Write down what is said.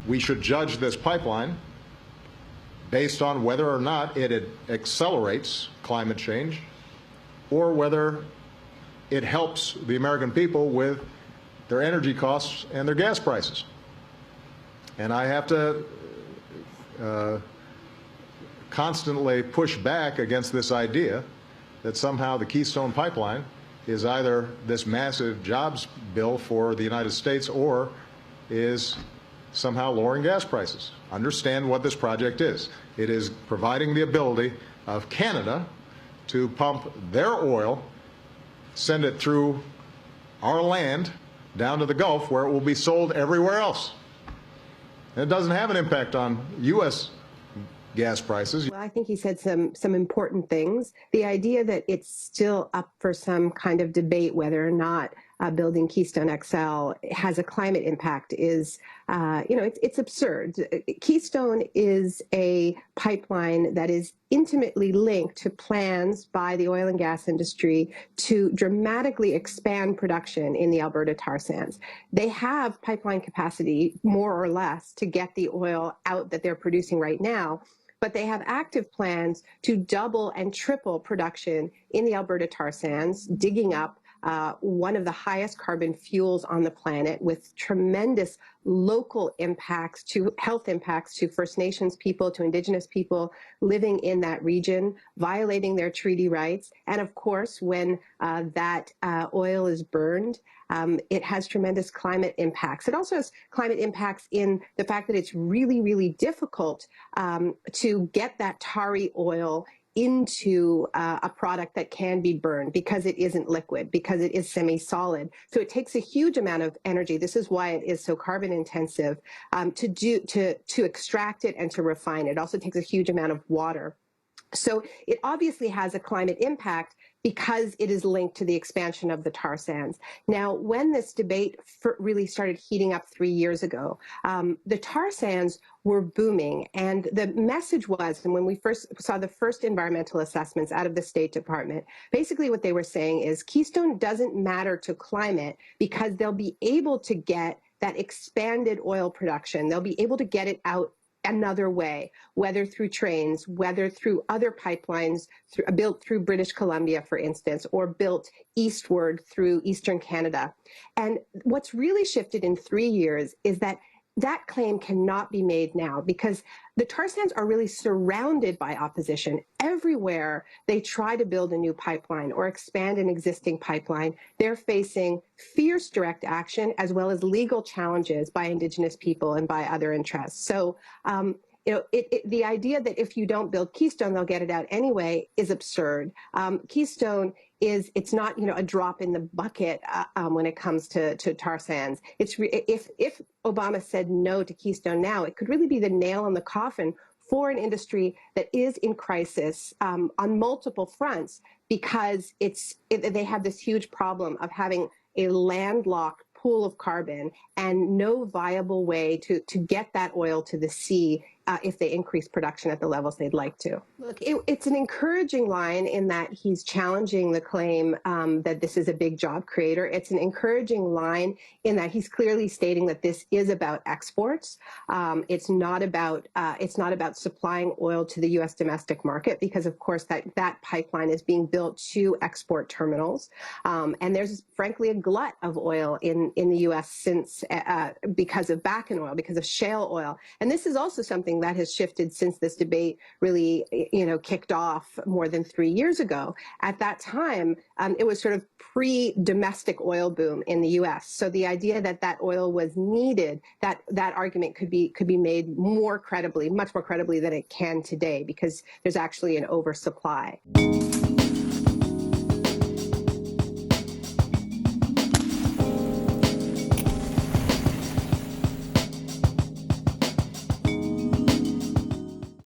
We should judge this pipeline based on whether or not it accelerates climate change or whether it helps the American people with their energy costs and their gas prices. And I have to constantly push back against this idea that somehow the Keystone pipeline is either this massive jobs bill for the United States or is somehow lowering gas prices. Understand what this project is. It is providing the ability of Canada to pump their oil, send it through our land down to the Gulf where it will be sold everywhere else. And it doesn't have an impact on U.S. gas prices. Well, I think he said some important things. The idea that it's still up for some kind of debate whether or not building Keystone XL has a climate impact is, it's absurd. Keystone is a pipeline that is intimately linked to plans by the oil and gas industry to dramatically expand production in the Alberta tar sands. They have pipeline capacity, more or less, to get the oil out that they're producing right now, but they have active plans to double and triple production in the Alberta tar sands, digging up one of the highest carbon fuels on the planet with tremendous local impacts to health impacts to First Nations people, to Indigenous people living in that region, violating their treaty rights. And of course, when that oil is burned, it has tremendous climate impacts. It also has climate impacts in the fact that it's really, really difficult to get that tarry oil into a product that can be burned because it isn't liquid, because it is semi-solid. So it takes a huge amount of energy. This is why it is so carbon intensive to extract it and to refine it. It also takes a huge amount of water. So it obviously has a climate impact because it is linked to the expansion of the tar sands. Now, when this debate really started heating up 3 years ago, the tar sands were booming. And the message was, and when we first saw the first environmental assessments out of the State Department, basically what they were saying is Keystone doesn't matter to climate because they'll be able to get that expanded oil production. They'll be able to get it out another way, whether through trains, whether through other pipelines built through British Columbia, for instance, or built eastward through Eastern Canada. And what's really shifted in 3 years is that that claim cannot be made now because the tar sands are really surrounded by opposition. Everywhere they try to build a new pipeline or expand an existing pipeline, they're facing fierce direct action as well as legal challenges by Indigenous people and by other interests. So, the idea that if you don't build Keystone, they'll get it out anyway is absurd. Keystone it's not, a drop in the bucket when it comes to tar sands. If Obama said no to Keystone now, it could really be the nail in the coffin for an industry that is in crisis on multiple fronts because they have this huge problem of having a landlocked pool of carbon and no viable way to get that oil to the sea if they increase production at the levels they'd like to. Look, it's an encouraging line in that he's challenging the claim that this is a big job creator. It's an encouraging line in that he's clearly stating that this is about exports. It's not about supplying oil to the U.S. domestic market because, of course, that pipeline is being built to export terminals. And there's, frankly, a glut of oil in the U.S. since because of Bakken oil, because of shale oil. And this is also something that has shifted since this debate really, kicked off more than 3 years ago. At that time, it was sort of pre-domestic oil boom in the U.S. So the idea that oil was needed, that argument could be made more credibly, much more credibly than it can today, because there's actually an oversupply.